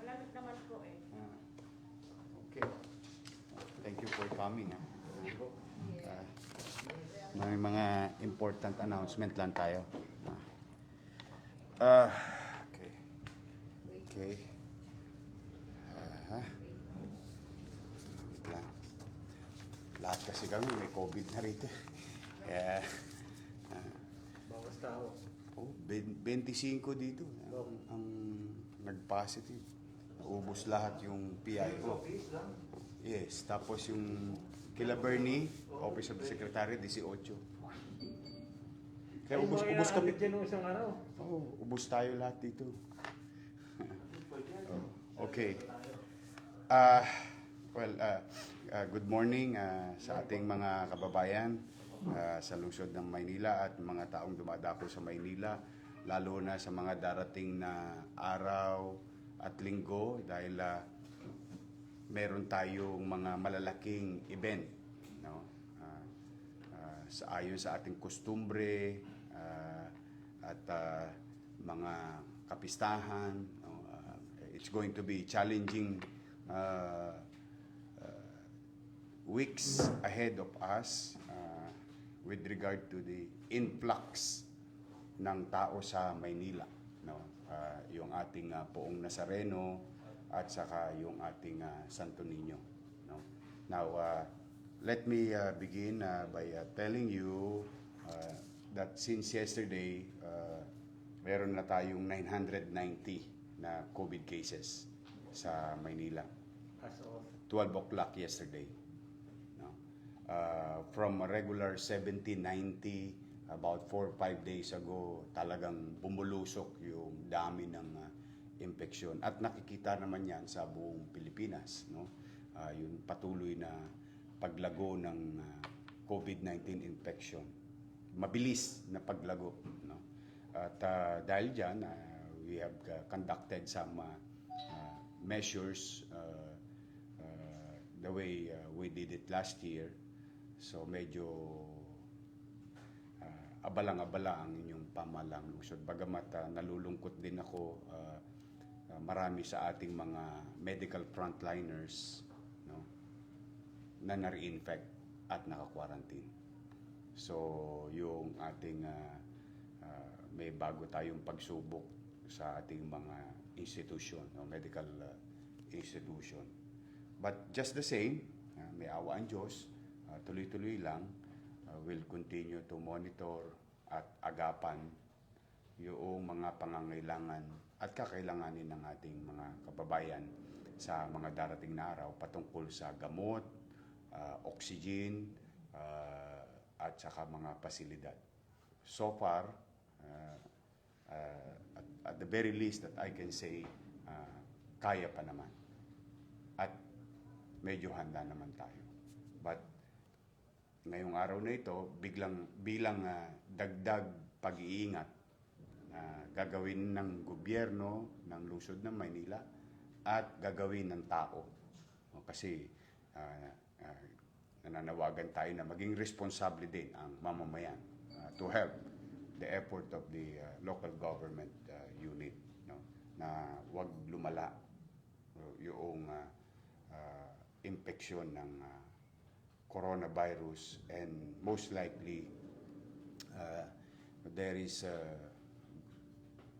Malamig naman po eh. Okay. Thank you for coming. May mga important announcement lang tayo. Okay. Okay. Wait lang. Lahat kasi kami may COVID na rito. Kaya, Bawas tao. 25 dito ang nag-positive. Naubos lahat yung PIO. Yes, tapos yung kila Bernie, Office of the Secretary, 18. Kaya ubos kami. Dyan nung isang araw. Ubos tayo lahat dito. Okay. Good morning sa ating mga kababayan sa lungsod ng Maynila at mga taong dumadako sa Maynila, lalo na sa mga darating na araw at linggo dahil meron tayong mga malalaking event, no? Ayon sa ating kustumbre at mga kapistahan, no? It's going to be challenging weeks ahead of us with regard to the influx ng tao sa Maynila, no? Yung ating Poong Nazareno at saka yung ating Santo Niño, no? Now, let me begin by telling you that since yesterday, meron na tayong 990 na COVID cases sa Maynila. As of 12 o'clock yesterday. No? From a regular 70, 90, about 4 or 5 days ago, talagang bumulusok yung dami ng infeksyon. At nakikita naman yan sa buong Pilipinas. No? Yung patuloy na paglago ng COVID-19 infection. Mabilis na paglago. No? At dahil dyan, we have conducted some measures the way we did it last year. So medyo abalang-abala ang inyong pamahalang lungsod. Bagamat nalulungkot din ako, marami sa ating mga medical frontliners, no, na na-reinfect at naka-quarantine. So yung ating may bago tayong pagsubok sa ating mga institution, no, medical institution. But just the same, may awa ang Diyos, tuloy-tuloy lang, we'll continue to monitor at agapan yung mga pangangailangan at kakailanganin ng ating mga kababayan sa mga darating na araw patungkol sa gamot, oxygen, at saka mga pasilidad. So far, at the very least that I can say, kaya pa naman. At medyo handa naman tayo. But ngayong araw na ito, bilang dagdag pag-iingat na gagawin ng gobyerno ng lungsod ng Maynila at gagawin ng tao. Kasi nananawagan tayo na maging responsable din ang mamamayan to help the effort of the local government unit, no? Na wag lumala yung infection ng coronavirus, and most likely there is a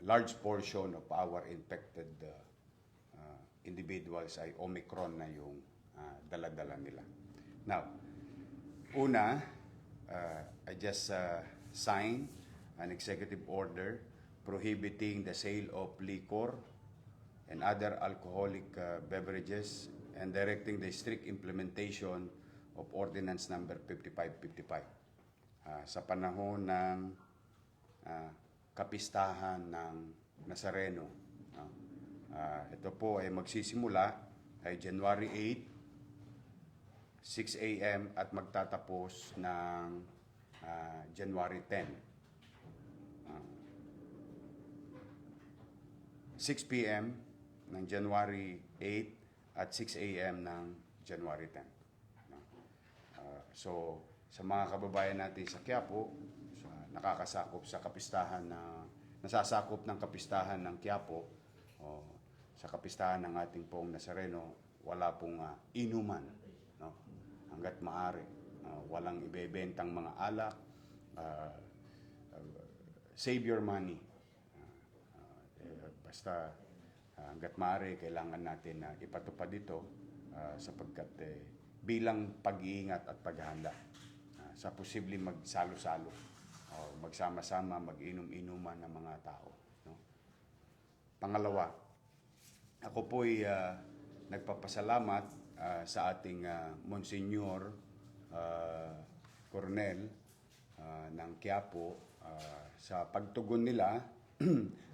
large portion of our infected individuals ay Omicron na yung dala-dala nila. Now, una, I just signed an executive order prohibiting the sale of liquor and other alcoholic beverages and directing the strict implementation of Ordinance Number 5555 sa panahon ng kapistahan ng Nazareno. Ito po ay magsisimula ay January 8, 6 a.m. at magtatapos ng January 10. 6 p.m. ng January 8 at 6 a.m. ng January 10. So, sa mga kababayan natin sa Quiapo, nakakasakop sa kapistahan nasasakop ng kapistahan ng Quiapo, sa kapistahan ng ating poong Nazareno, wala pong inuman, no? Hanggat maaari. Walang ibebentang mga alak, save your money. Basta hanggat maaari, kailangan natin na ipatupad ito sapagkat bilang pag-iingat at paghahanda sa posibleng magsalo-salo o magsama-sama, mag-inom-inuman ng mga tao. No? Pangalawa, ako po'y nagpapasalamat sa ating Monsignor Coronel ng Quiapo sa pagtugon nila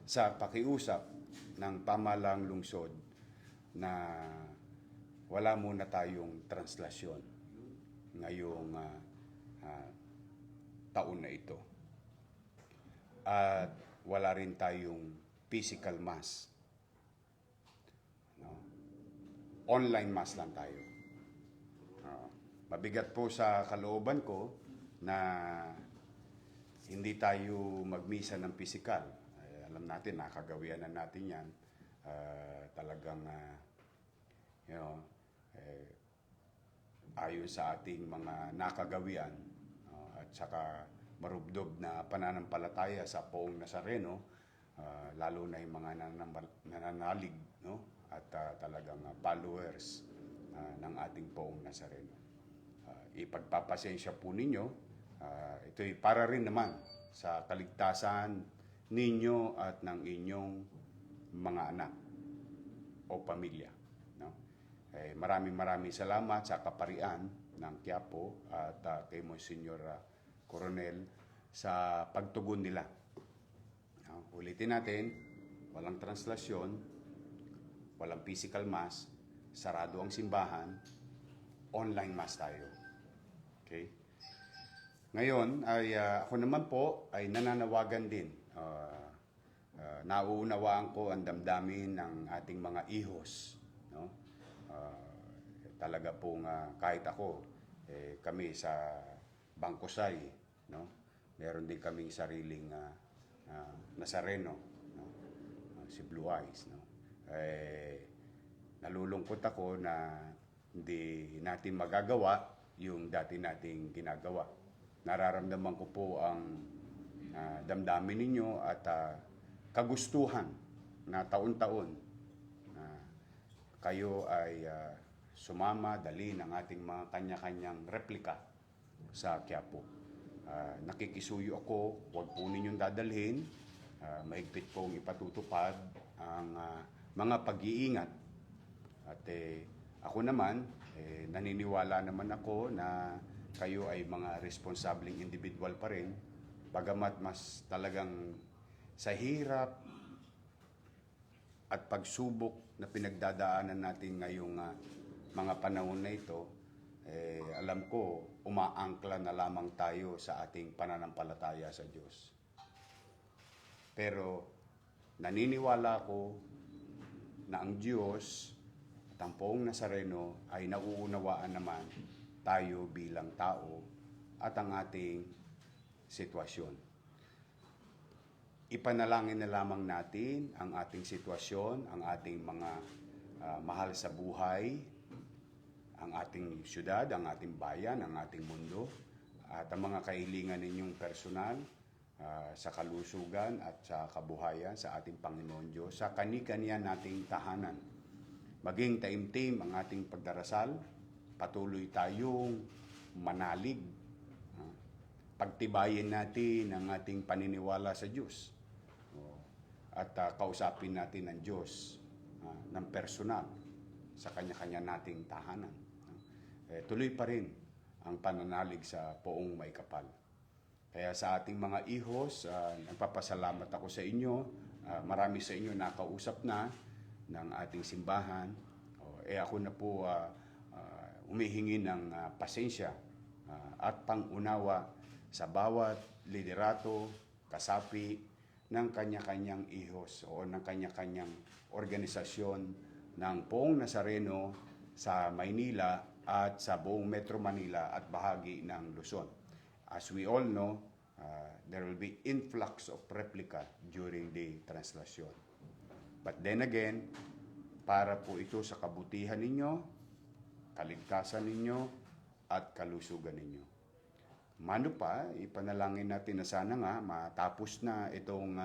sa pakiusap ng pamahalang lungsod na wala muna tayong translasyon ngayong taon na ito. At wala rin tayong physical mass. No? Online mass lang tayo. Mabigat po sa kalooban ko na hindi tayo magmisa ng physical. Alam natin, nakagawian na natin yan. Talagang, ayon sa ating mga nakagawian at saka marubdob na pananampalataya sa poong Nazareno, lalo na yung mga nananalig, no? At talagang followers ng ating poong Nazareno. Ipagpapasensya po ninyo, ito'y para rin naman sa kaligtasan ninyo at ng inyong mga anak o pamilya. No? Maraming salamat sa kaparian ng Quiapo at kay Monsignor Coronel sa pagtugon nila. Ulitin natin, walang translasyon, walang physical mass, sarado ang simbahan, online mass tayo. Okay? Ngayon, ay ako naman po ay nananawagan din. Nauunawaan ko ang damdamin ng ating mga ihos. No? Talaga pong kahit ako, kami sa Bangkosay, no? Meron din kaming sariling Nazareno, no? Si Blue Eyes. No? Nalulungkot ako na hindi natin magagawa yung dati nating ginagawa. Nararamdaman ko po ang damdamin ninyo at kagustuhan na taon-taon kayo ay sumama, dali ng ating mga kanya-kanyang replika sa Quiapo. Nakikisuyo ako, huwag po ninyong dadalhin, mahigpit pong ipatutupad ang mga pag-iingat. At ako naman, naniniwala naman ako na kayo ay mga responsableng individual pa rin, bagamat mas talagang sa hirap at pagsubok na pinagdadaanan natin ngayong mga panahon na ito, alam ko, umaangkla na lamang tayo sa ating pananampalataya sa Diyos. Pero naniniwala ako na ang Diyos at ang poong Nazareno ay nauunawaan naman tayo bilang tao at ang ating sitwasyon. Ipanalangin na lamang natin ang ating sitwasyon, ang ating mga mahal sa buhay, ang ating syudad, ang ating bayan, ang ating mundo, at ang mga kahilingan ninyong personal sa kalusugan at sa kabuhayan sa ating Panginoon Diyos, sa kani-kaniya nating tahanan. Maging taimtim ang ating pagdarasal, patuloy tayong manalig, pagtibayin natin ang ating paniniwala sa Diyos. at kausapin natin ng Diyos ng personal sa kanya-kanya nating tahanan. Tuloy pa rin ang pananalig sa Poong May Kapal. Kaya sa ating mga ihos, nagpapasalamat ako sa inyo. Marami sa inyo nakausap na ng ating simbahan. Ako na po humihingi ng pasensya at pangunawa sa bawat liderato, kasapi ng kanya-kanyang ihos o ng kanya-kanyang organisasyon ng Poong Nazareno sa Maynila at sa buong Metro Manila at bahagi ng Luzon. As we all know, there will be influx of replica during the translation. But then again, para po ito sa kabutihan ninyo, kaligtasan ninyo, at kalusugan ninyo. Mano pa, ipanalangin natin na sana nga matapos na itong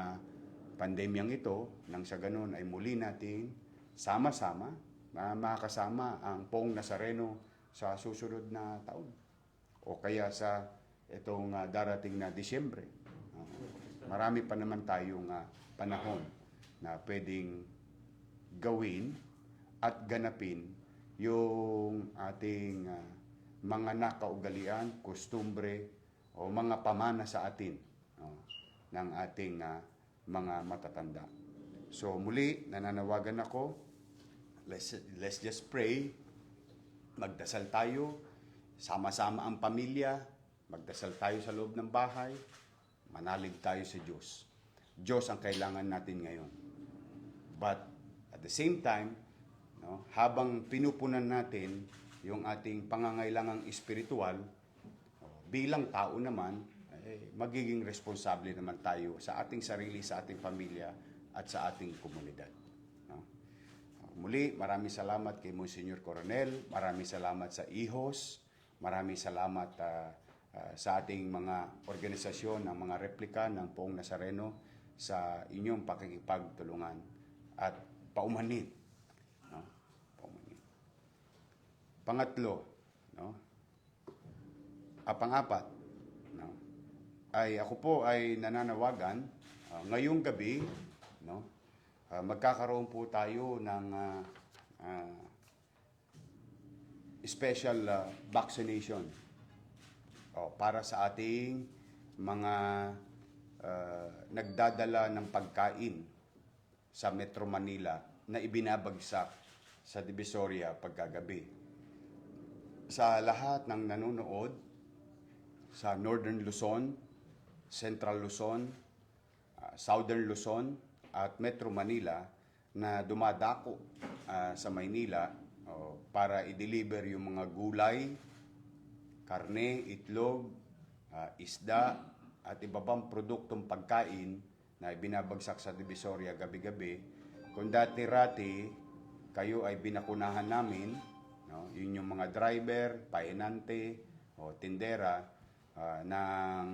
pandemyang ito, nang sa ganun ay muli natin sama-sama makasama ang Poong Nazareno sa susunod na taon. O kaya sa itong darating na Disyembre. Marami pa naman tayong panahon na pwedeng gawin at ganapin yung ating mga nakaugalian, kostumbre o mga pamana sa atin ng ating mga matatanda. So muli, nananawagan ako, let's just pray, magdasal tayo, sama-sama ang pamilya, magdasal tayo sa loob ng bahay, manalig tayo sa Diyos. Diyos ang kailangan natin ngayon. But at the same time, habang pinupunan natin yung ating pangangailangang espiritual, bilang tao naman, magiging responsable naman tayo sa ating sarili, sa ating pamilya, at sa ating komunidad. Muli, maraming salamat kay Monsignor Coronel, maraming salamat sa IHOS, maraming salamat sa ating mga organisasyon ng mga replika ng Poong Nazareno sa inyong pakikipagtulungan at paumanhin. Paumanhin. Pangatlo, pang-apat, ay ako po ay nananawagan ngayong gabi, magkakaroon po tayo ng special vaccination para sa ating mga nagdadala ng pagkain sa Metro Manila na ibinabagsak sa Divisoria pagkagabi. Sa lahat ng nanonood sa Northern Luzon, Central Luzon, Southern Luzon at Metro Manila na dumadako sa Maynila para i-deliver yung mga gulay, karne, itlog, isda, at iba pang produktong pagkain na ibinabagsak sa Divisoria gabi-gabi. Kung dati-rati kayo ay binakunahan namin, yun yung mga driver, pahinante, o tindera ng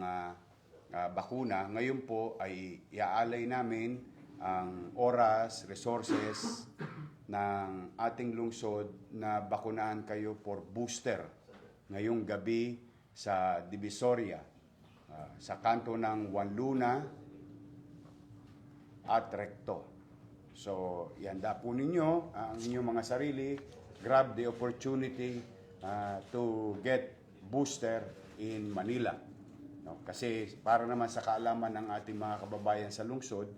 bakuna, ngayon po ay iaalay namin ang oras, resources ng ating lungsod na bakunahan kayo for booster ngayong gabi sa Divisoria, sa kanto ng Wanluna at Recto. So, ihanda po ninyo ang inyong mga sarili, grab the opportunity to get booster in Manila. Kasi para naman sa kaalaman ng ating mga kababayan sa lungsod,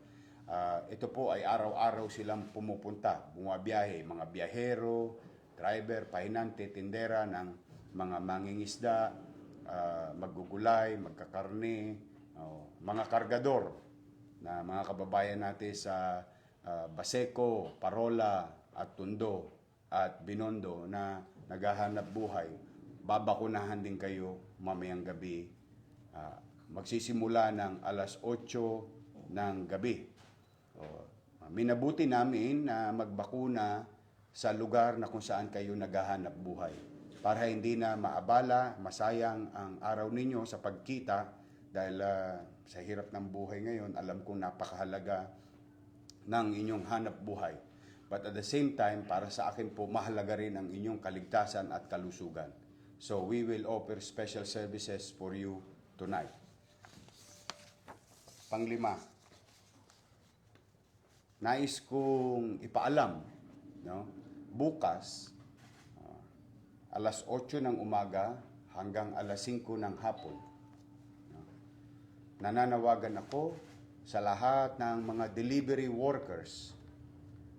ito po ay araw-araw silang pumupunta, bumabiyahe, mga biyahero, driver, pahinante, tindera ng mga mangingisda, maggugulay, magkakarne, mga kargador na mga kababayan natin sa Baseco, Parola at Tondo at Binondo na naghahanap buhay. Babakunahan din kayo mamayang gabi. Magsisimula ng alas 8 ng gabi. Minabuti namin na magbakuna sa lugar na kung saan kayo naghahanap buhay para hindi na maabala, masayang ang araw ninyo sa pagkita dahil sa hirap ng buhay ngayon, alam kong napakahalaga ng inyong hanap buhay. But at the same time, para sa akin po, mahalaga rin ang inyong kaligtasan at kalusugan. So we will offer special services for you tonight. Panglima, nais kong ipaalam, no? Bukas, alas 8 ng umaga hanggang alas 5 ng hapon, no? Nananawagan ako sa lahat ng mga delivery workers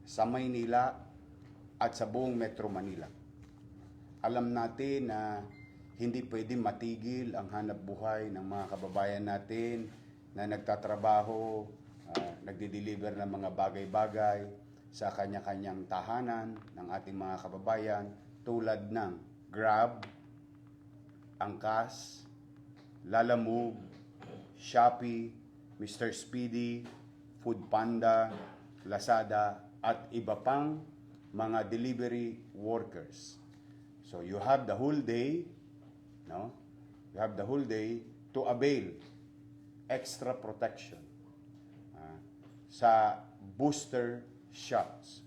sa Maynila at sa buong Metro Manila. Alam natin na hindi pwede matigil ang hanap buhay ng mga kababayan natin na nagtatrabaho, nagdi-deliver ng mga bagay-bagay sa kanya-kanyang tahanan ng ating mga kababayan tulad ng Grab, Angkas, Lalamove, Shopee, Mr. Speedy, Foodpanda, Lazada, at iba pang mga delivery workers. So you have the whole day, no? You have the whole day to avail extra protection sa booster shots.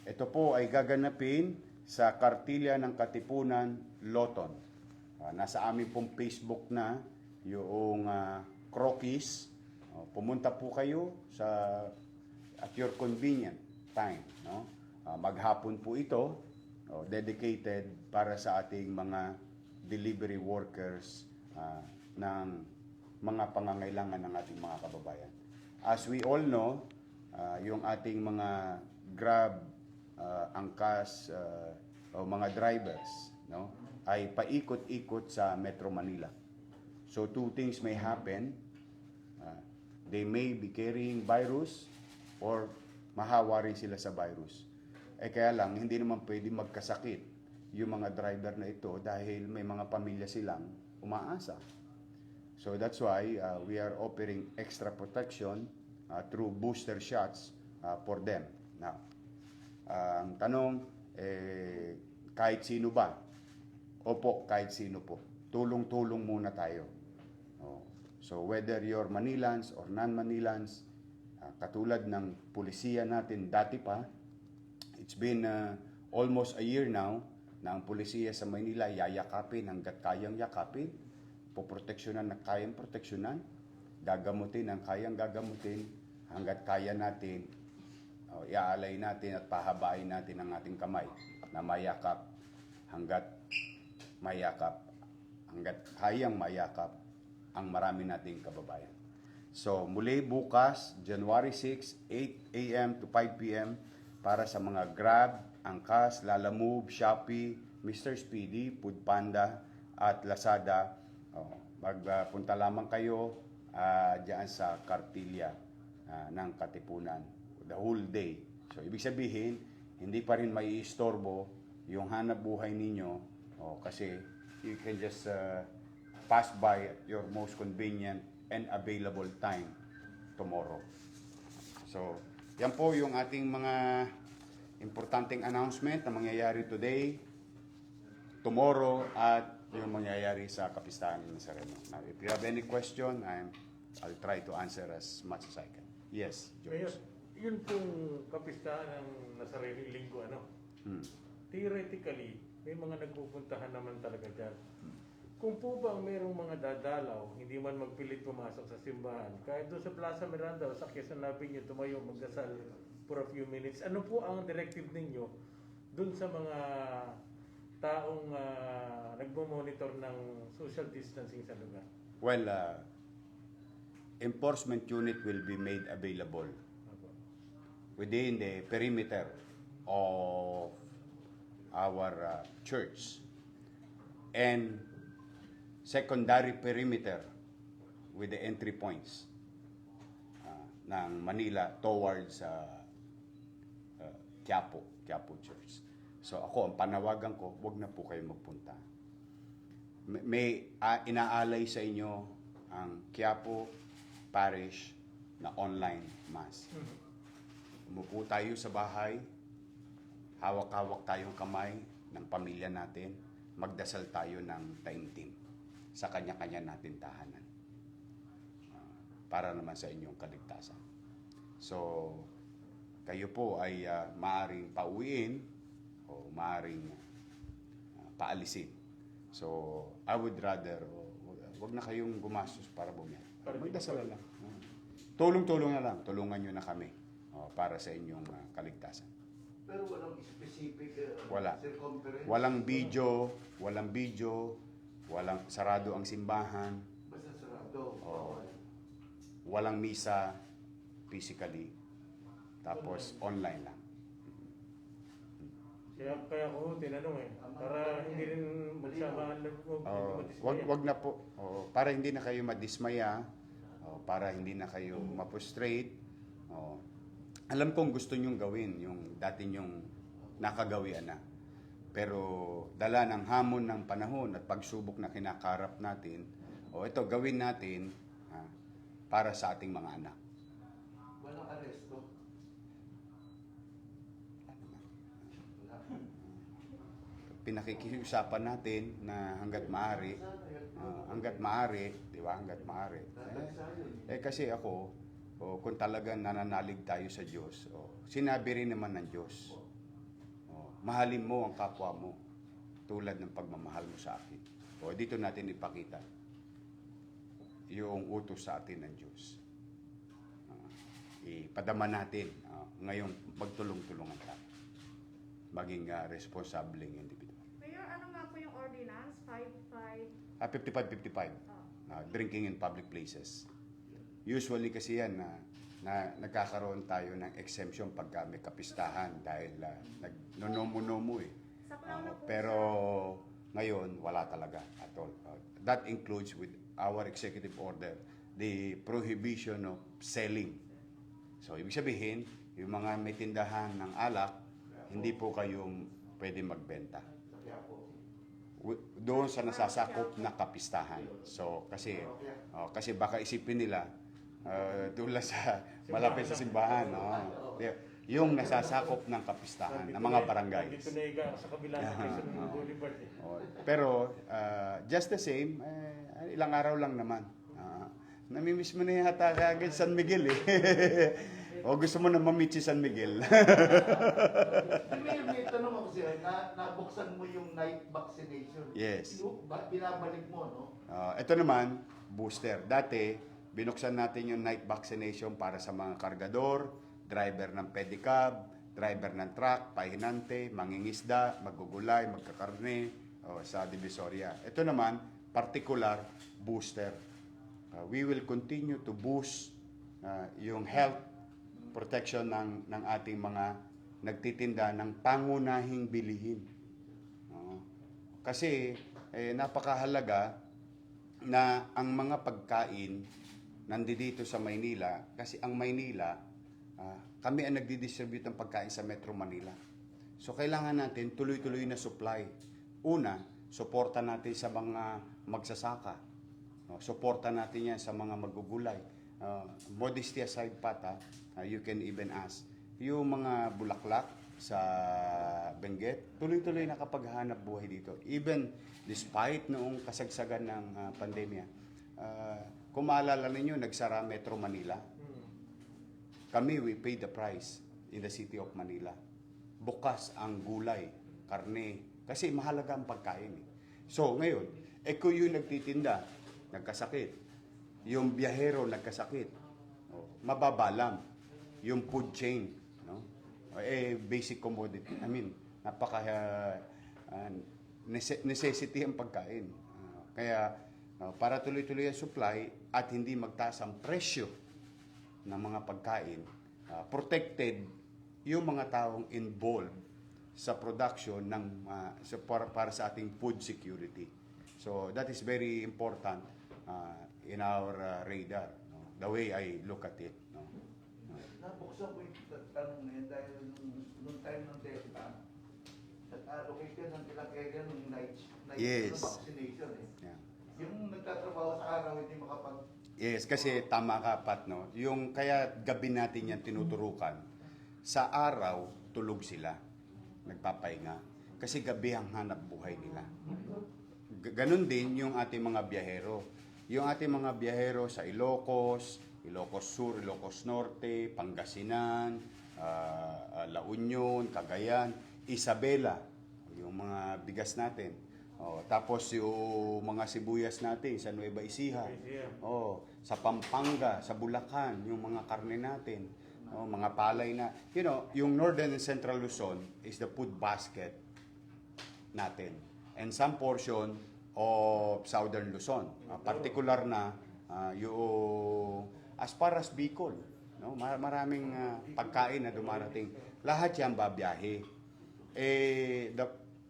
Ito po ay gaganapin sa Kartilya ng Katipunan, Loton. Nasa amin pong Facebook na yung Croquis. Pumunta po kayo at your convenient time, no? Maghapon po ito, dedicated para sa ating mga delivery workers ng mga pangangailangan ng ating mga kababayan. As we all know, yung ating mga Grab, Angkas, o mga drivers, no, ay paikot-ikot sa Metro Manila. So two things may happen. They may be carrying virus or mahawa rin sila sa virus. Kaya lang, hindi naman pwede magkasakit yung mga driver na ito dahil may mga pamilya silang umaasa. So that's why we are offering extra protection through booster shots for them. Now, ang tanong, kahit sino ba? Opo, kahit sino po. Tulong-tulong muna tayo. So whether you're Manilans or non-Manilans, katulad ng pulisiya natin dati pa, it's been almost a year now na ang pulisiya sa Maynila yayakapin hanggat kayang yakapin, poproteksyonan na kayang proteksyonan, gagamutin ang kayang gagamutin hanggat kaya natin, iaalay natin at pahabain natin ang ating kamay na mayakap hanggat kayang mayakap ang marami nating kababayan. So muli bukas, January 6, 8 a.m. to 5 p.m. para sa mga Grab, Angkas, Lalamove, Shopee, Mr. Speedy, Foodpanda at Lazada. Magpunta lamang kayo diyan sa Kartilya ng Katipunan the whole day. So ibig sabihin, hindi pa rin maiistorbo yung hanap buhay ninyo kasi you can just pass by at your most convenient and available time tomorrow. So, yan po yung ating mga importanteng announcement na mangyayari today, tomorrow, at yung mangyayari sa Kapistahan ng Nazareno. Now, if you have any question, I'll try to answer as much as I can. Yes, Mayor, George. yun pong kapistahan ng Nazareno Linggo, theoretically, may mga nagpupuntahan naman talaga dyan. Kung po bang mayroong mga dadalaw, hindi man magpilit pumasok sa simbahan, kahit doon sa Plaza Miranda o sa Quezon Avenue, tumayo magdasal for a few minutes, ano po ang directive ninyo doon sa mga taong nagmo-monitor ng social distancing sa lugar? Well, enforcement unit will be made available within the perimeter of our church and secondary perimeter with the entry points ng Manila towards Quiapo Church. So ako, ang panawagan ko, wag na po kayo magpunta. May inaalay sa inyo ang Quiapo Parish na online mass. Umupo tayo sa bahay, hawak-hawak tayong kamay ng pamilya natin, magdasal tayo ng taimtim sa kanya-kanya natin tahanan para naman sa inyong kaligtasan. So, kayo po ay maaring pauwiin o maaring paalisin. So, I would rather, wag na kayong gumastos para bumili. Magdasal lang. Tulong-tulong na lang. Tulungan nyo na kami para sa inyong kaligtasan. Pero walang specific Wala. circumference. Walang video, walang sarado ang simbahan, Basta sarado. Oo. walang misa physically, tapos online lang. Kaya ko tinanong para hindi rin magsamaan Wag na po. Para hindi na kayo madismaya, para hindi na kayo ma-frustrate. Alam kong gusto nyong gawin yung dati nyong nakagawian na. Pero dala ng hamon ng panahon at pagsubok na kinakarap natin, ito gawin natin para sa ating mga anak. Walang aresto. Pinakikiusapan natin na hanggat maaari, di ba? Hanggat maaari. Kasi ako, kung talagang nananalig tayo sa Diyos, sinabi rin naman ng Diyos, mahalin mo ang kapwa mo tulad ng pagmamahal mo sa akin. Dito natin ipakita yung utos sa atin ng Diyos. Ipadama natin ngayong magtulong-tulungan tayo. Maging responsableng individual. Mayor, ano nga po yung ordinance? 55? 55-55. Drinking in public places. Usually kasi yan na nagkakaroon tayo ng exemption pagka may kapistahan dahil nagnonomo-nomo Saklaw na po pero ngayon, wala talaga at all. That includes with our executive order, the prohibition of selling. So, ibig sabihin, yung mga may tindahan ng alak, hindi po kayong pwede magbenta. Doon sa nasasakop na kapistahan. So, kasi baka isipin nila, doon lang sa malapit sa simbahan. Yung nasasakop ng kapistahan, ng mga barangays. Dito na higa sa kabila ng Quezon Boulevard. Pero, just the same, ilang araw lang naman. Namimiss mo na yata kagad San Miguel o gusto mo na mamit si San Miguel. May tanong ako sila, nabuksan mo yung night vaccination. Yes. Binabalik mo, no? Ito naman, booster. Dati, binuksan natin yung night vaccination para sa mga kargador, driver ng pedicab, driver ng truck, pahinante, mangingisda, magugulay, magkakarne, sa Divisoria. Ito naman, particular booster. We will continue to boost yung health protection ng ating mga nagtitinda ng pangunahing bilihin. Kasi napakahalaga na ang mga pagkain nandito sa Maynila, kasi ang Maynila, kami ang nagdi-distribute ng pagkain sa Metro Manila. So kailangan natin tuloy-tuloy na supply. Una, suporta natin sa mga magsasaka. Suporta natin yan sa mga magugulay. Modesty aside pata, you can even ask. Yung mga bulaklak sa Benguet, tuloy-tuloy nakapaghanap buhay dito. Even despite noong kasagsagan ng pandemya. Kung maalala ninyo, nagsara Metro Manila. Kami, we paid the price in the city of Manila. Bukas ang gulay, karne, kasi mahalaga ang pagkain. So, ngayon, kung yung nagtitinda, nagkasakit, yung biyahero nagkasakit, mababalam yung food chain, no? Basic commodity. I mean, napaka necessity ang pagkain. Kaya para tuloy-tuloy ang supply at hindi magtaas ang presyo ng mga pagkain, protected yung mga taong involved sa production ng para sa ating food security. So that is very important in our radar, no? The way I look at it, no? Nabuksan ko yung tanong na yun dahil nung time ng Delta, nag-allocate ka ng ilang area ng night Yes. vaccination. Yeah. Yung nagtatrabaho sa araw, hindi makapag... Yes, kasi tama ka, Pat, no? Yung kaya gabi natin yan tinuturukan. Sa araw, tulog sila. Nagpapahinga. Kasi gabi ang hanap buhay nila. Ganon din yung ating mga biyahero. Yung ating mga biyahero sa Ilocos, Ilocos Sur, Ilocos Norte, Pangasinan, La Union, Cagayan, Isabela, yung mga bigas natin. Tapos yung mga sibuyas natin sa Nueva Ecija. Sa Pampanga, sa Bulacan, yung mga karne natin. mga palay na, yung Northern and Central Luzon is the food basket natin. And some portion of Southern Luzon. Particular na yung as far as Bicol. No? Maraming pagkain na dumarating. Lahat yan babiyahe.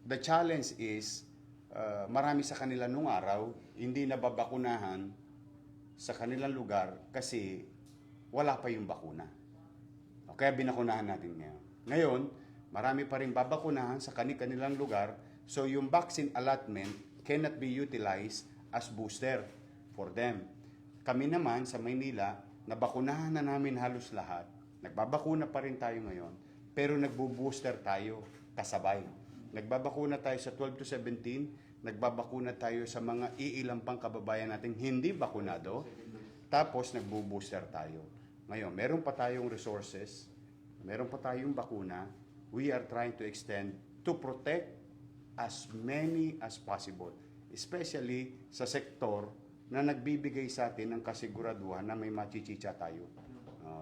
The challenge is, marami sa kanila nung araw, hindi nababakunahan sa kanilang lugar kasi wala pa yung bakuna. Kaya binakunahan natin ngayon. Ngayon, marami pa rin babakunahan sa kanilang lugar, so yung vaccine allotment cannot be utilized as booster for them. Kami naman sa Maynila, nabakunahan na namin halos lahat. Nagbabakuna pa rin tayo ngayon, pero nagbo-booster tayo kasabay. Nagbabakuna tayo sa 12 to 17, nagbabakuna tayo sa mga iilang pang kababayan nating hindi bakunado, tapos nagbo-booster tayo. Ngayon, meron pa tayong resources, meron pa tayong bakuna, we are trying to extend to protect as many as possible, especially sa sektor na nagbibigay sa atin ng kasiguraduhan na may machichicha tayo.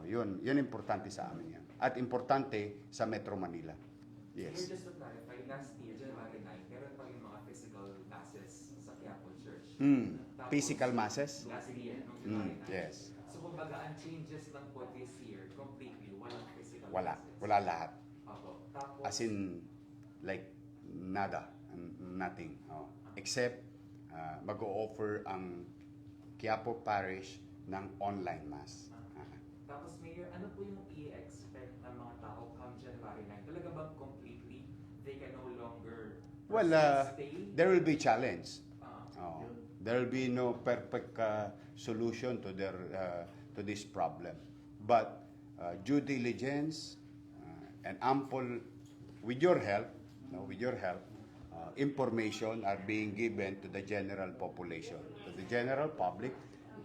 Yun importante sa amin yan. At importante sa Metro Manila. Yes. Here, just to clarify, last year, January 9, meron pa yung mga physical masses sa Quiapo Church. Tapos, Physical masses? Last year, nung January 9. Yes. So, kumbaga, ang changes lang po this year, completely, walang physical Wala. masses. Wala lahat. Opo. Tapos, As in, like, nada. Nothing. Except, mag-o-offer ang Quiapo Parish ng online mass. tapos, Mayor, ano po yung i-expect ng mga tao come January 9? Talaga bang completely, they can no longer Well, stay? there will be challenge. Ah. There will be no perfect solution to this problem. But due diligence and ample, with your help, information are being given to the general population, to the general public,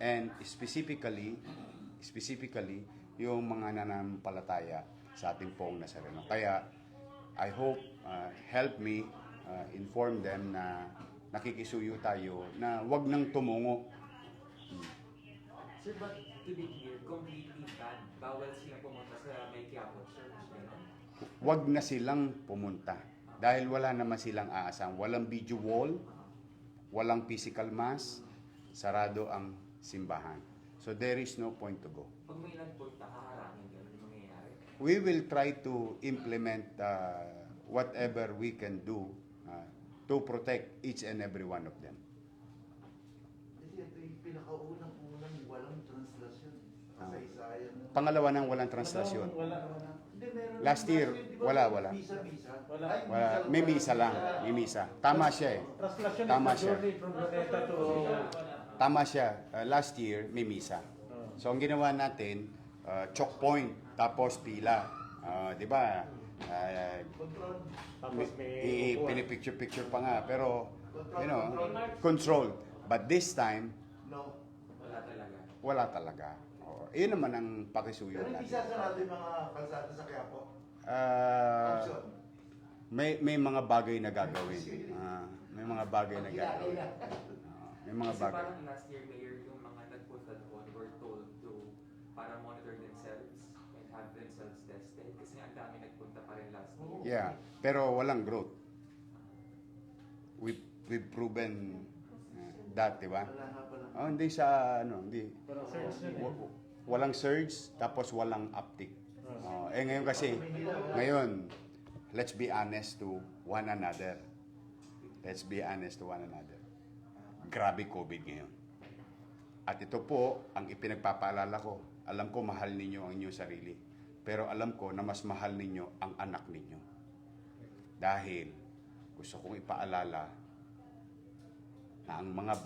and specifically yung mga nananampalataya sa ating pong Nazareno. Kaya I hope help me inform them na nakikisuyo tayo na wag nang tumungo. Sir, but to be clear, completely banned. Bawal sila pumunta sa may Quiapo Church, gano'n? Wag na silang pumunta dahil wala naman silang aasam. Walang video wall, walang physical mass, sarado ang simbahan. So there is no point to go. Pag may nagpunta, haharangin gano'n mangyayari. We will try to implement whatever we can do to protect each and every one of them. Kasi ito yung pinakaunang walang translasyon. Kasaysayan. Pangalawa nang walang translasyon. Wala. Hindi, meron Last yung year, last year, di ba, wala. Misa-misa. Wala. Ay, May misa lang, may misa. Tama siya eh. Translation Tama is the siya. journey from Luneta to... Tama siya. Last year, may misa. So ang ginawa natin, choke point, tapos pila. Di ba? Control. Tapos may... Pinipicture-picture pa nga. Pero, controlled. But this time, No. Wala talaga. wala talaga. Iyon naman ang pakisuyo Pero hindi natin. sasarado yung mga kalsada sa Quiapo. Ah, Option. may mga bagay na gagawin. May mga bagay na gagawin. May mga Kasi bagay. parang last year, Mayor, yung mga nagpunta doon were told to para monitor themselves and have themselves tested. Kasi ang dami nagpunta pa rin last year. Yeah, pero walang growth. We've proven that, di ba? Wala nga pala. Hindi hindi. Parang search yun eh. Walang surge, tapos walang uptick. Ngayon kasi, let's be honest to one another. Let's be honest to one another. Grabe COVID ngayon. At ito po, ang ipinagpapaalala ko. Alam ko, mahal ninyo ang inyong sarili. Pero alam ko na mas mahal ninyo ang anak ninyo. Dahil, gusto kong ipaalala na ang mga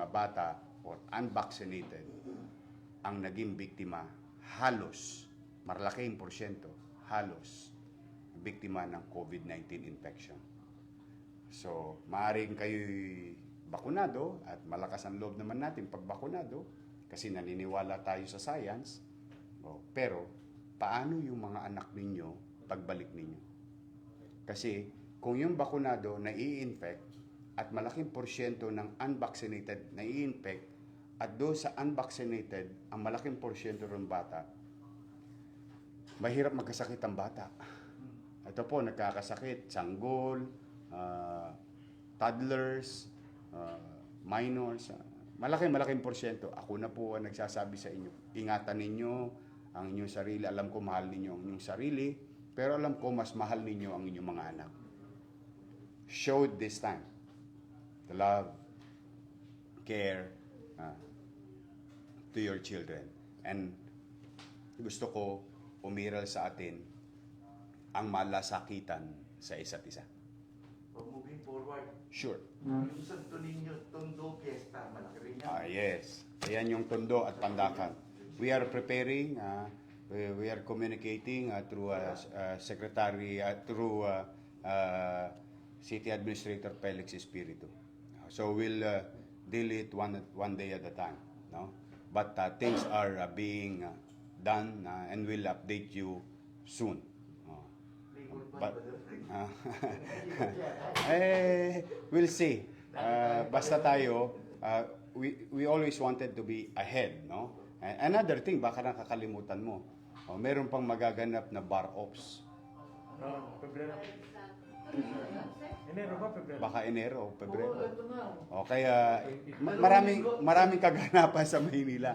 bata or unvaccinated ang naging biktima halos, maralaking porsyento, halos biktima ng COVID-19 infection. So, maaaring kayo'y bakunado at malakas ang loob naman natin pag bakunado kasi naniniwala tayo sa science. Pero, paano yung mga anak ninyo pagbalik ninyo? Kasi, kung yung bakunado na i-infect at malaking porsyento ng unvaccinated na i-infect, At doon sa unvaccinated, ang malaking porsyento ng bata, mahirap magkasakit ang bata. Ito po, nagkakasakit, sanggol, toddlers, minors. Malaking porsyento. Ako na po ang nagsasabi sa inyo. Ingatan ninyo ang inyong sarili. Alam ko mahal ninyo ang inyong sarili, pero alam ko mas mahal ninyo ang inyong mga anak. Show it this time. The love, care, to your children. And gusto ko umiral sa atin ang malasakitan sa isa't isa. So, moving forward, Sure. yung Santo Niño Tondo Fiesta, malaki rin yan. Yes. Ayan yung Tondo at Pandakan. We are preparing, we are communicating through Secretary, through City Administrator Felix Espiritu. So we'll deal it one day at a time. No? But things are being done and we'll update you soon. Legal But, ba? we'll see. Basta tayo, we always wanted to be ahead, no? Another thing, baka nakakalimutan mo, meron pang magaganap na bar ops. Pebrero. Enero ba, Pebrero? Baka Enero o Oo, Pebrero. ito na. O kaya maraming kaganapan sa Maynila.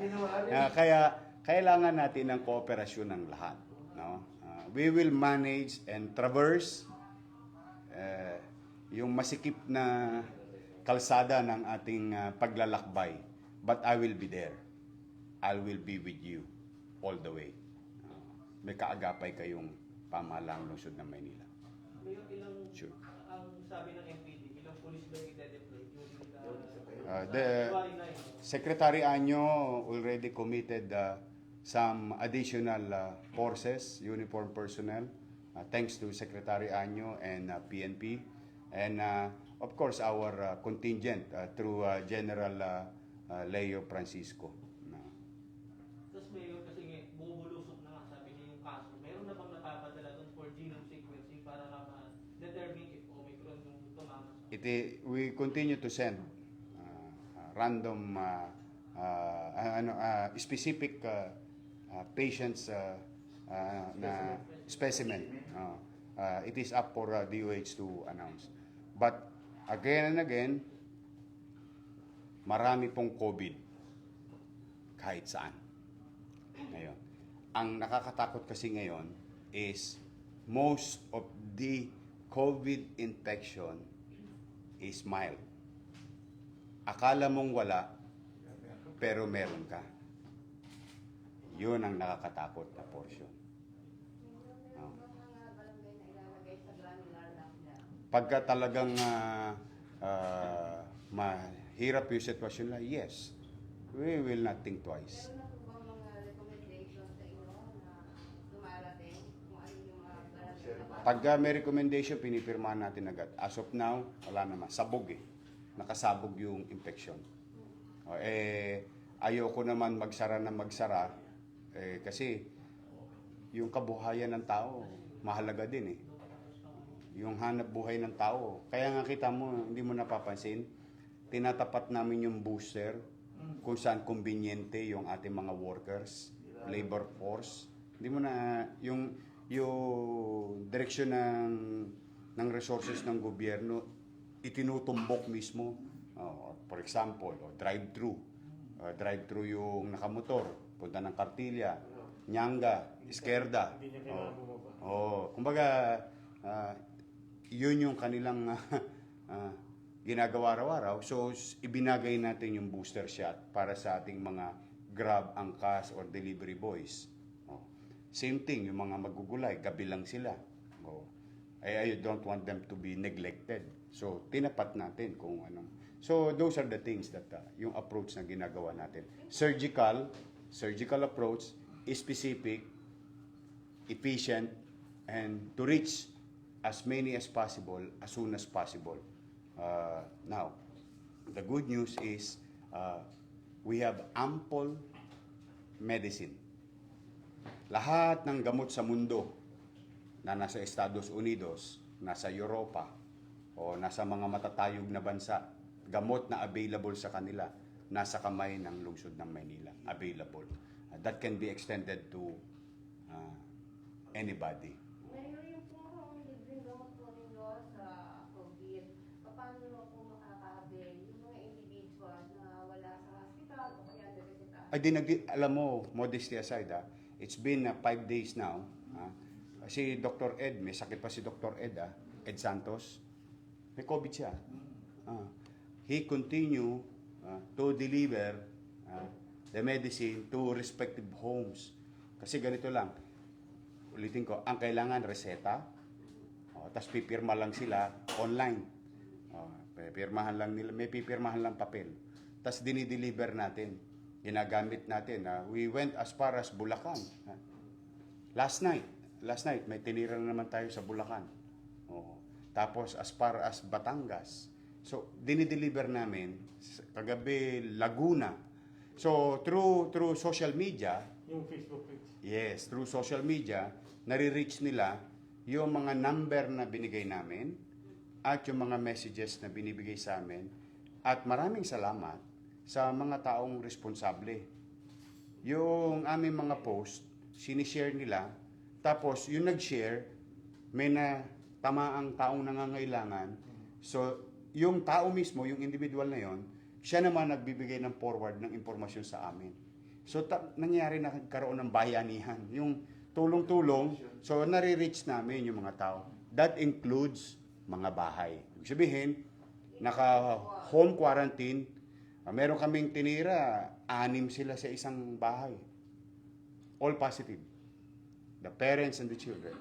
Kaya kailangan natin ng kooperasyon ng lahat, no? We will manage and traverse yung masikip na kalsada ng ating paglalakbay. But I will be there. I will be with you all the way. May kaagapay kayong pamahalang lungsod ng Maynila. Mayor, ilang, Sure. ang sabi ng MPD, ilang police ba yung i-deploy? The Secretary Anyo already committed some additional forces, uniform personnel, thanks to Secretary Anyo and PNP. And of course, our contingent through General Leo Francisco. Tapos Mayor, kasi nga, bumubulusok na nga, sabi niya yung kaso. Meron na bang napapadala doon for genome sequencing para ma-determine if Omicron yung tumama sa... We continue to send random, specific patients na specimen. It is up for DOH to announce. But again and again, marami pong COVID kahit saan. Ngayon, ang nakakatakot kasi ngayon is most of the COVID infection is mild. Akala mong wala, pero meron ka. Yun ang nakakatakot na portion. Pagka talagang mahirap yung sitwasyon na, yes, we will not think twice. Pagka may recommendation, pinipirmahan natin agad. As of now, wala naman. Sabog eh. Nakasabog yung infection. Ayoko naman magsara na magsara kasi yung kabuhayan ng tao, mahalaga din eh. Yung hanap buhay ng tao. Kaya nga kita mo, hindi mo napapansin, tinatapat namin yung booster kung saan kumbinyente yung ating mga workers, labor force. Hindi mo na, yung direksyon ng resources ng gobyerno, itinutumbok mismo. For example, drive-thru. Drive-thru yung nakamotor, punta ng Kartilya, Nyanga, Izquierda. Hindi niya kailangan bumaba. Kumbaga, yun yung kanilang ginagawa araw-araw. So, ibinagay natin yung booster shot para sa ating mga Grab, Angkas, or delivery boys. Same thing, yung mga magugulay, gabi lang sila. I don't want them to be neglected. So, tinapat natin kung anong. So, those are the things that yung approach na ginagawa natin. Surgical approach, specific, efficient, and to reach as many as possible, as soon as possible. Now, the good news is we have ample medicine. Lahat ng gamot sa mundo na nasa Estados Unidos, nasa Europa, o nasa mga matatayog na bansa, gamot na available sa kanila, nasa kamay ng lungsod ng Maynila, available. That can be extended to anybody. Mayor, yung pong libreng gamot po ninyo sa COVID, paano po makakaabel yung mga individual na wala sa hospital o kaya naresetahan? Alam mo, modesty aside, it's been 5 days now. Si Dr. Ed, may sakit pa si Dr. Ed, Ed Santos. May COVID siya. He continue to deliver the medicine to respective homes. Kasi ganito lang, ulitin ko, ang kailangan reseta, tapos pipirma lang sila online. Pipirmahan lang nila, may pipirmahan lang papel. Tapos dinideliver natin, ginagamit natin. We went as far as Bulacan. Last night, may tinira na naman tayo sa Bulacan. Tapos as far as Batangas. So, dinideliver namin, kagabi Laguna. So, through social media, Yung Facebook page. yes, through social media, nare-reach nila yung mga number na binigay namin at yung mga messages na binibigay sa amin. At maraming salamat sa mga taong responsable. Yung aming mga post, sinishare nila. Tapos, yung nag-share, may na tamaang taong nangangailangan. So, yung tao mismo, yung individual na yon, siya naman nagbibigay ng forward ng impormasyon sa amin. So, nangyari na nagkaroon ng bayanihan. Yung tulong-tulong, so nare-reach namin yung mga tao. That includes mga bahay. Ibig sabihin, naka-home quarantine, meron kaming tinira, 6 sila sa isang bahay. All positive. The parents and the children.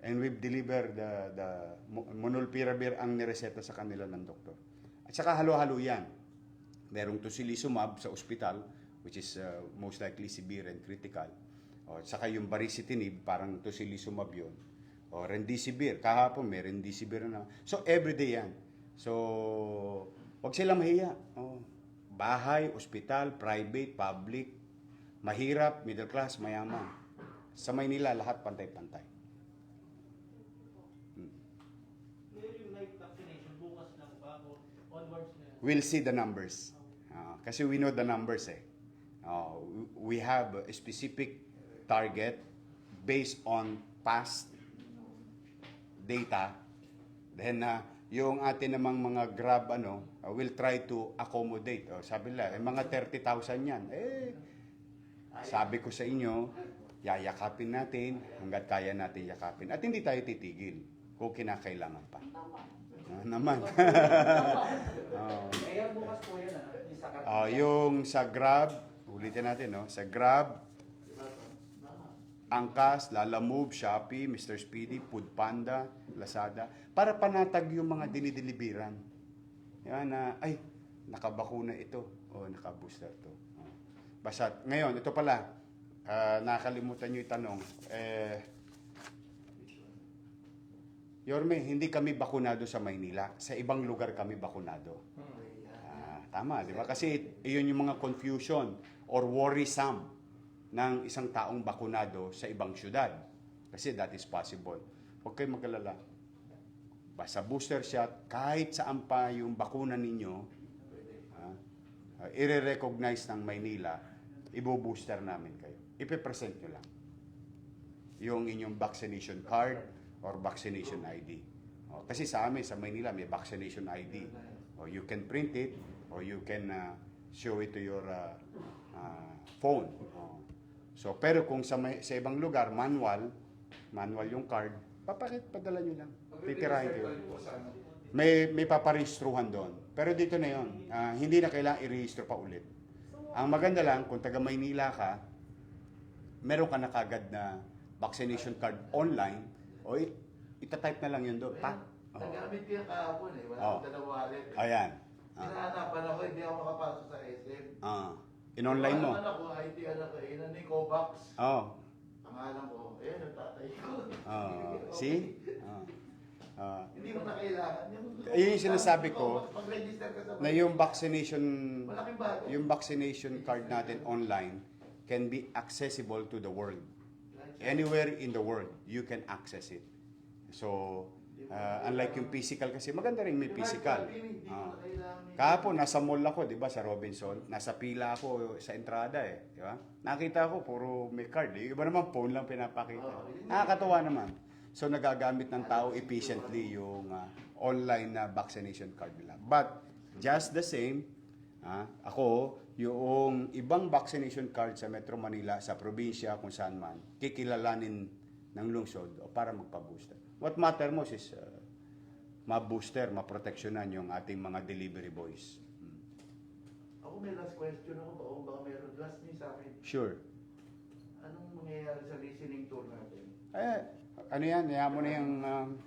And we've delivered the Molnupiravir ang nireseta sa kanila ng doktor. At saka halo-halo yan. Merong tocilizumab sa ospital, which is most likely severe and critical. O, saka yung baricitinib, parang tocilizumab yun. O, remdesivir. Kahapon may remdesivir na. So, everyday yan. So, wag sila mahiya. O, bahay, ospital, private, public, mahirap, middle class, mayaman. Sa Maynila, lahat pantay-pantay. Mayor, yung live vaccination, bukas lang ba o onwards na? We'll see the numbers. Kasi we know the numbers eh. We have a specific target based on past data. Then yung atin namang mga grab we'll try to accommodate. Sabi nila, mga 30,000 yan. Sabi ko sa inyo, yayakapin natin hanggat kaya natin yakapin. At hindi tayo titigil kung kinakailangan pa. Naman. Kaya bukas po yan, Yung sa Grab, ulitin natin, sa Grab, Angkas, Lalamove, Shopee, Mr. Speedy, Foodpanda, Lazada, para panatag yung mga dinideliveran. Yan nakabakuna ito, o nakabooster to. Basta, ngayon, ito pala, nakalimutan nyo itanong, Yorme, hindi kami bakunado sa Maynila. Sa ibang lugar kami bakunado. Tama, di ba? Kasi iyon yung mga confusion or worrisome ng isang taong bakunado sa ibang syudad. Kasi that is possible. Huwag kayong mag-alala. Basta booster shot, kahit saan pa yung bakuna ninyo, i-recognize ng Maynila, ibo-booster namin kayo. Ipe-present nyo lang yung inyong vaccination card or vaccination ID. Kasi sa amin, sa Maynila, may vaccination ID. You can print it or you can show it to your phone. So, pero kung sa ibang lugar, manual yung card, padala nyo lang. Titirahin kayo. May paparegistruhan doon. Pero dito na yun, hindi na kailangan i-register pa ulit. Ang maganda lang, kung taga Maynila ka, meron ka na kagad na vaccination card online, o itatype na lang yun doon. Nagamit ko yung kahapon wala akong dalang wallet. Ayan. Hinahanapan ako, hindi ako makapasok sa SM. In-online mo. Ang anak ko, IT anak ko, yun ang Nicovax. Ang alam ko, ang tatay ko. See? Hindi mo na kailangan. Yun yung sinasabi ko, Pag-register ka sa na yung malaking bagay. vaccination card natin online can be accessible to the world. Anywhere in the world, you can access it. So, Unlike yung physical kasi, maganda rin may Di ba, physical. sabi, hindi ko Ah. na kailangan. Kahapon, nasa mall ako, di ba, sa Robinson. Nasa pila ako sa entrada eh. Di ba? Nakita ko, puro may card. Eh. Iba naman, phone lang pinapakita. Nakakatuwa naman. So, nagagamit ng tao efficiently yung online na vaccination card nila. But, just the same, ako, yung ibang vaccination card sa Metro Manila, sa probinsya, kung saan man, kikilalanin ng lungsod o para magpa-booster. What matter most is ma-booster, ma-proteksyonan yung ating mga delivery boys. Ako may last question ako. O baka meron last niyo sa akin. Sure. Anong mangyayari sa listening tour natin? Ano yan, hayaan mo na yung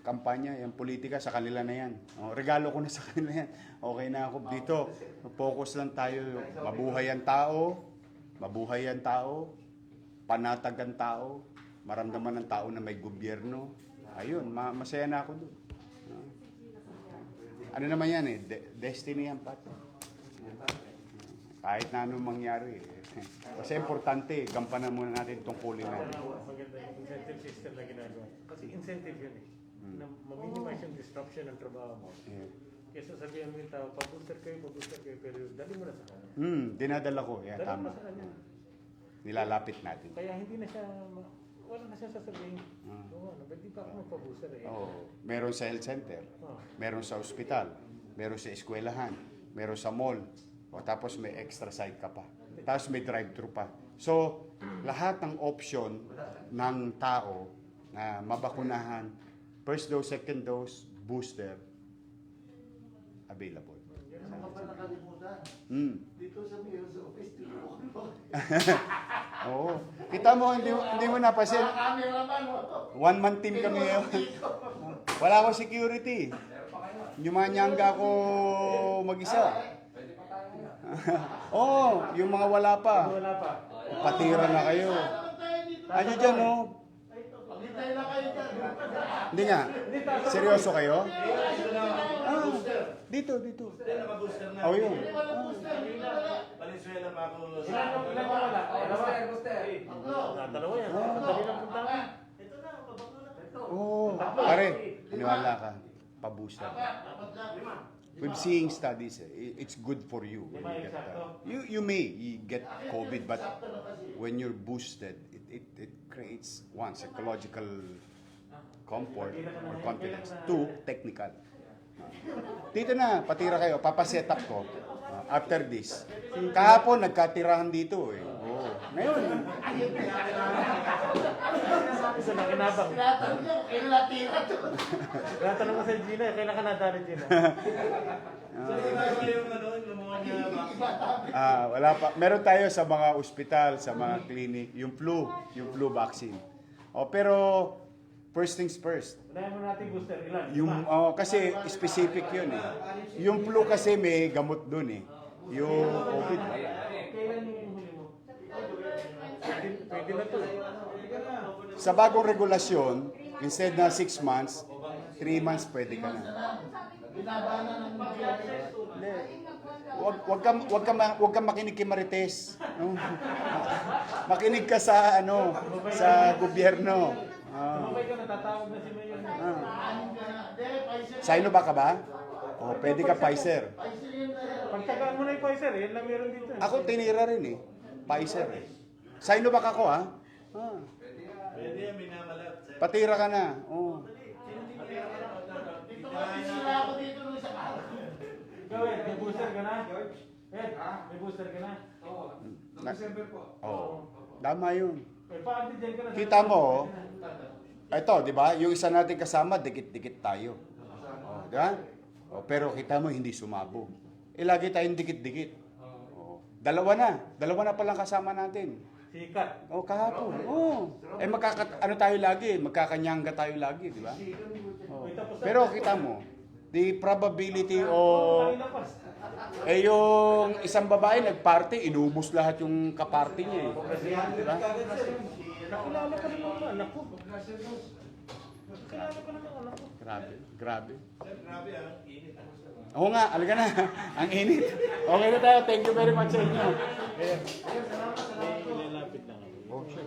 kampanya, yung politika, sa kanila na yan. Regalo ko na sa kanila yan. Okay na ako dito. Focus lang tayo. Mabuhay ang tao, panatag ang tao, maramdaman ng tao na may gobyerno. Ayun, masaya na ako doon. Ano naman yan destiny yan, Pat. Kahit na anong mangyari. Kasi importante, gampanan muna natin tungkulin natin. Maganda yung incentive system na ginagawa. Kasi incentive yun eh. Na ma-minimize yung disruption ng trabaho mo. Yeah. Kesa sabihan mo yung tao, pa-booster kayo, pero dali mo na sa kanya. Dinadala ko. Yan, Dali mo tama. na sa kanya. Nilalapit natin. Kaya hindi na siya, wala na siya sasabihin. Oo, ba't di pa ako magpa-booster eh? Meron sa health center, meron sa ospital, meron sa eskwelahan, meron sa mall, tapos may extra side ka pa. Tapos may drive-thru pa. So, lahat ng option ng tao na mabakunahan, first dose, second dose, booster, available. Ano ka pa nakalimutan? Dito sa mayor sa office, dito ako. Oo. Kita mo, hindi mo napasin. Cameraman mo. One-man team kami ngayon. Wala akong security. Nyumanyangga ako mag-isa. Yung mga wala pa. Wala pa. Patira na kayo. Ano dyan, Pagintay na kayo dyan. Hindi nga. Seryoso kayo? Dito. Yun. Valenzuela pa ako. Ilan pa wala? Dalawa yan. Dali lang punta ka. Ito na, pabakuna. Pare, maniwala ka. Pa-booster. We've seeing studies, it's good for you. When you get, you may get COVID, but when you're boosted, it creates one, psychological comfort or confidence. Two, technical. Dito na, patira kayo, papaset up ko after this. Kahapon, nagkatirahan dito eh. Ngayon, Isa na kinabang. Tinatanong niyo, kailan tira to? Tinatanong mo sa Gina, kailan ka nadali Gina? wala pa. Meron tayo sa mga ospital, sa mga clinic, yung flu vaccine. Pero first things first. Unahin mo natin booster, ilan? Yung kasi specific 'yun eh. Yung flu kasi may gamot doon eh. Yung COVID wala. Kailan yung huli mo? Pwede na to. Sa bagong regulasyon, instead na 6 months, 3 months pwede ka na. Binabanan ng Hindi. Wag ka makinig kay Marites. No? Makinig ka sa sa gobyerno. Tumabay ka, natatawag na si Mayor. Sinovac ka ba? Pwede ka Pfizer. Pagtagaan mo na yung Pfizer, yan lang meron dito. Ako tinira rin eh. Pfizer eh. Sinovac ako ha. Pwede yan, minamalat. Patira ka na. Sila ako dito nung isang araw. Ikaw may booster ka na, George? May booster ka na? December po. Tama yun. Pa-antigen ka na. Kita mo, ito, di ba? Yung isa natin kasama, dikit-dikit tayo. Di ba? Pero kita mo, hindi sumabo. Lagi tayong dikit-dikit. Dalawa na palang kasama natin. Sikat. Kahapon. Ano tayo lagi? Magkakanyangga tayo lagi, di ba? Pero kita mo, the probability of yung isang babae nagparty, inubos lahat yung kaparty niya eh. Diba? Nakilala ka naman ang anak ko. Nakilala ka naman ang anak ko. Grabe. Grabe ang init. Oo nga, alaga na. Ang init. Okay na tayo. Thank you very much sa inyo. May ilalapit lang ako. Oh, sure.